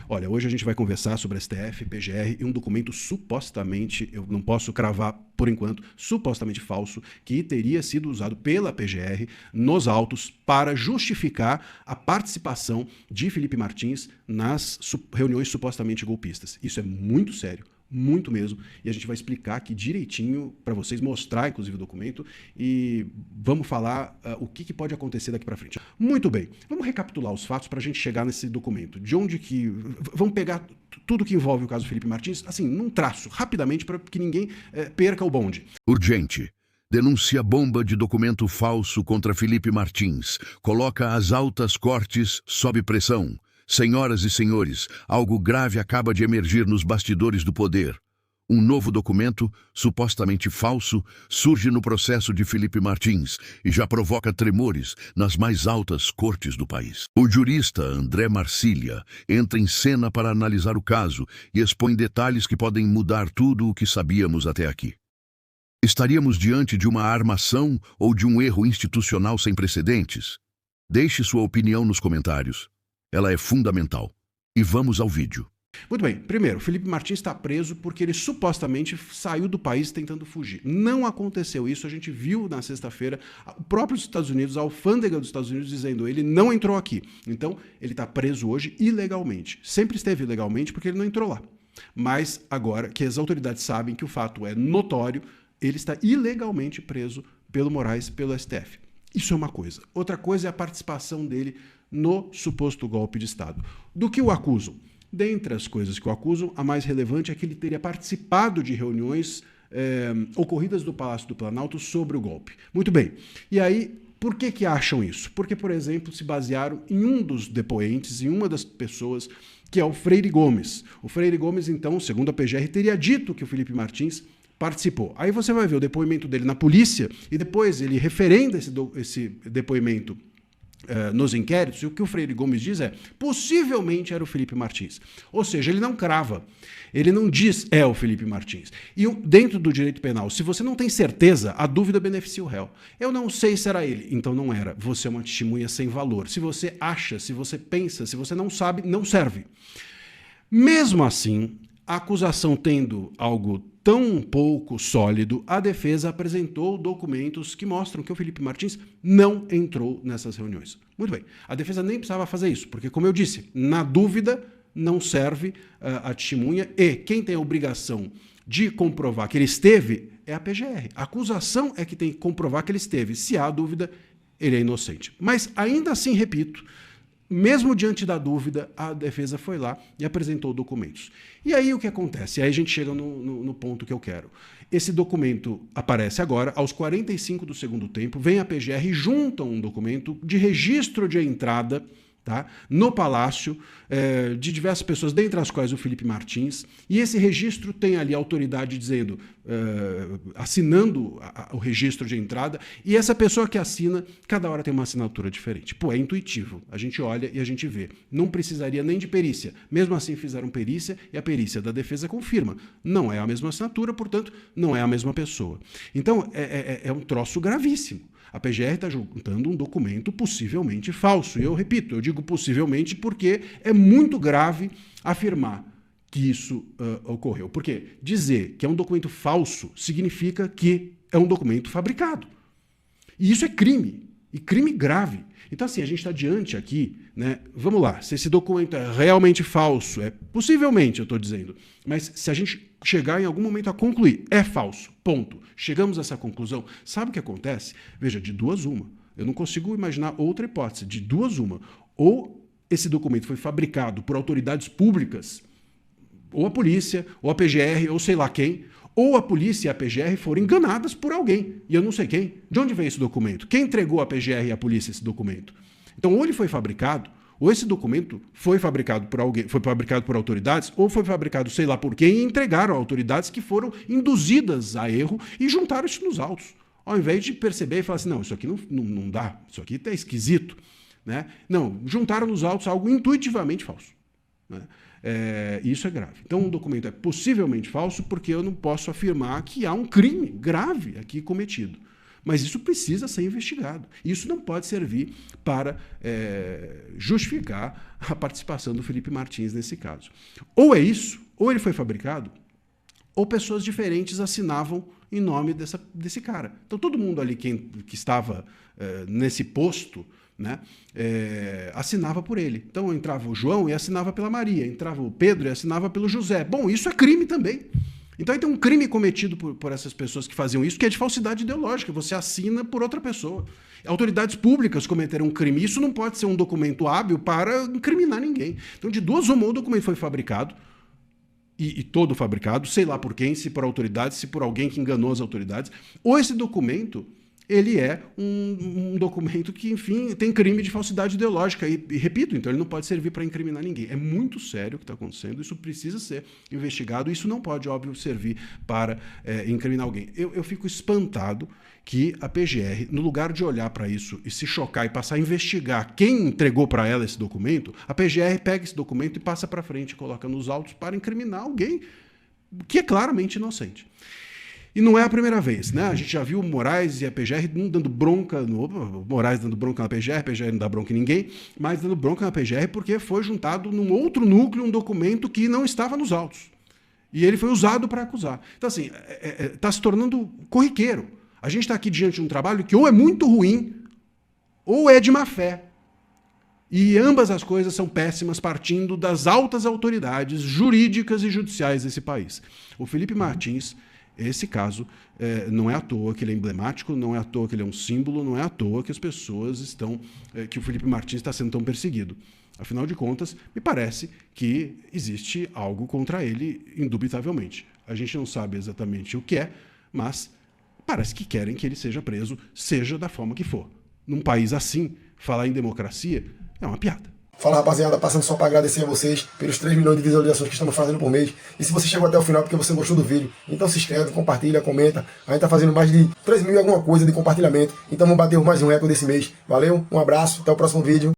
Olha, hoje a gente vai conversar sobre STF, PGR e um documento supostamente, eu não posso cravar por enquanto, supostamente falso, que teria sido usado pela PGR nos autos para justificar a participação de Felipe Martins nas reuniões supostamente golpistas. Isso é muito sério. Muito mesmo, e a gente vai explicar aqui direitinho para vocês, mostrar inclusive o documento e vamos falar o que pode acontecer daqui para frente. Muito bem, vamos recapitular os fatos para a gente chegar nesse documento. De onde que... Vamos pegar tudo que envolve o caso Felipe Martins, assim, num traço, rapidamente, para que ninguém perca o bonde. Urgente. Denuncia bomba de documento falso contra Felipe Martins. Coloca as altas cortes sob pressão. Senhoras e senhores, algo grave acaba de emergir nos bastidores do poder. Um novo documento, supostamente falso, surge no processo de Felipe Martins e já provoca tremores nas mais altas cortes do país. O jurista André Marcília entra em cena para analisar o caso e expõe detalhes que podem mudar tudo o que sabíamos até aqui. Estaríamos diante de uma armação ou de um erro institucional sem precedentes? Deixe sua opinião nos comentários. Ela é fundamental. E vamos ao vídeo. Muito bem. Primeiro, Felipe Martins está preso porque ele supostamente saiu do país tentando fugir. Não aconteceu isso. A gente viu na sexta-feira o próprio Estados Unidos, a alfândega dos Estados Unidos, dizendo ele não entrou aqui. Então, ele está preso hoje ilegalmente. Sempre esteve ilegalmente porque ele não entrou lá. Mas agora que as autoridades sabem que o fato é notório, ele está ilegalmente preso pelo Moraes, pelo STF. Isso é uma coisa. Outra coisa é a participação dele no suposto golpe de Estado. Do que o acusam? Dentre as coisas que o acusam, a mais relevante é que ele teria participado de reuniões ocorridas do Palácio do Planalto sobre o golpe. Muito bem. E aí, por que acham isso? Porque, por exemplo, se basearam em um dos depoentes, em uma das pessoas, que é o Freire Gomes. O Freire Gomes, então, segundo a PGR, teria dito que o Felipe Martins participou. Aí você vai ver o depoimento dele na polícia e depois ele referenda esse depoimento nos inquéritos, e o que o Freire Gomes diz é, possivelmente era o Felipe Martins. Ou seja, ele não crava, ele não diz é o Felipe Martins. E dentro do direito penal, se você não tem certeza, a dúvida beneficia o réu. Eu não sei se era ele, então não era. Você é uma testemunha sem valor. Se você acha, se você pensa, se você não sabe, não serve. Mesmo assim, a acusação tendo algo tão pouco sólido, a defesa apresentou documentos que mostram que o Felipe Martins não entrou nessas reuniões. Muito bem, a defesa nem precisava fazer isso, porque, como eu disse, na dúvida não serve a testemunha e quem tem a obrigação de comprovar que ele esteve é a PGR. A acusação é que tem que comprovar que ele esteve. Se há dúvida, ele é inocente. Mas, ainda assim, repito, mesmo diante da dúvida, a defesa foi lá e apresentou documentos. E aí o que acontece? Aí a gente chega no ponto que eu quero. Esse documento aparece agora, aos 45 do segundo tempo, vem a PGR e junta um documento de registro de entrada, tá, no Palácio, de diversas pessoas, dentre as quais o Felipe Martins, e esse registro tem ali a autoridade dizendo, assinando o registro de entrada, e essa pessoa que assina, cada hora tem uma assinatura diferente. Pô, é intuitivo, a gente olha e a gente vê. Não precisaria nem de perícia. Mesmo assim fizeram perícia e a perícia da defesa confirma. Não é a mesma assinatura, portanto, não é a mesma pessoa. Então, é um troço gravíssimo. A PGR está juntando um documento possivelmente falso. E eu repito, eu digo possivelmente porque é muito grave afirmar que isso ocorreu. Porque dizer que é um documento falso significa que é um documento fabricado. E isso é crime, e crime grave. Então, assim, a gente está diante aqui, né? Vamos lá, se esse documento é realmente falso, possivelmente, eu estou dizendo, mas se a gente chegar em algum momento a concluir, é falso, ponto. Chegamos a essa conclusão, sabe o que acontece? Veja, de duas uma. Eu não consigo imaginar outra hipótese, de duas uma. Ou esse documento foi fabricado por autoridades públicas, ou a polícia, ou a PGR, ou sei lá quem, ou a polícia e a PGR foram enganadas por alguém, e eu não sei quem. De onde veio esse documento? Quem entregou à PGR e à polícia esse documento? Então, ou ele foi fabricado, ou esse documento foi fabricado por alguém, foi fabricado por autoridades, ou foi fabricado sei lá por quem e entregaram a autoridades que foram induzidas a erro e juntaram isso nos autos. Ao invés de perceber e falar assim, não, isso aqui não dá, isso aqui está esquisito. Né? Não, juntaram nos autos algo intuitivamente falso. Né? Isso é grave. Então, um documento é possivelmente falso porque eu não posso afirmar que há um crime grave aqui cometido. Mas isso precisa ser investigado. Isso não pode servir para justificar a participação do Felipe Martins nesse caso. Ou é isso, ou ele foi fabricado, ou pessoas diferentes assinavam em nome desse cara. Então todo mundo ali que estava nesse posto, né, assinava por ele. Então entrava o João e assinava pela Maria, entrava o Pedro e assinava pelo José. Bom, isso é crime também. Então aí tem um crime cometido por essas pessoas que faziam isso, que é de falsidade ideológica. Você assina por outra pessoa. Autoridades públicas cometeram um crime. Isso não pode ser um documento hábil para incriminar ninguém. Então, de duas uma, o documento foi fabricado, e todo fabricado, sei lá por quem, se por autoridades, se por alguém que enganou as autoridades, ou esse documento ele é um documento que, enfim, tem crime de falsidade ideológica. E repito, então ele não pode servir para incriminar ninguém. É muito sério o que está acontecendo, isso precisa ser investigado, isso não pode, óbvio, servir para incriminar alguém. Eu fico espantado que a PGR, no lugar de olhar para isso e se chocar e passar a investigar quem entregou para ela esse documento, a PGR pega esse documento e passa para frente e coloca nos autos para incriminar alguém que é claramente inocente. E não é a primeira vez, né? A gente já viu o Moraes e a PGR dando bronca, Moraes dando bronca na PGR, a PGR não dá bronca em ninguém, mas dando bronca na PGR porque foi juntado num outro núcleo um documento que não estava nos autos. E ele foi usado para acusar. Então, assim, está se tornando corriqueiro. A gente está aqui diante de um trabalho que ou é muito ruim ou é de má fé. E ambas as coisas são péssimas partindo das altas autoridades jurídicas e judiciais desse país. O Felipe Martins, esse caso, não é à toa que ele é emblemático, não é à toa que ele é um símbolo, não é à toa que as pessoas estão, que o Felipe Martins está sendo tão perseguido. Afinal de contas, me parece que existe algo contra ele, indubitavelmente. A gente não sabe exatamente o que é, mas parece que querem que ele seja preso, seja da forma que for. Num país assim, falar em democracia é uma piada. Fala, rapaziada, passando só para agradecer a vocês pelos 3 milhões de visualizações que estamos fazendo por mês. E se você chegou até o final porque você gostou do vídeo, então se inscreve, compartilha, comenta. A gente tá fazendo mais de 3 mil e alguma coisa de compartilhamento. Então vamos bater mais um recorde desse mês. Valeu, um abraço, até o próximo vídeo.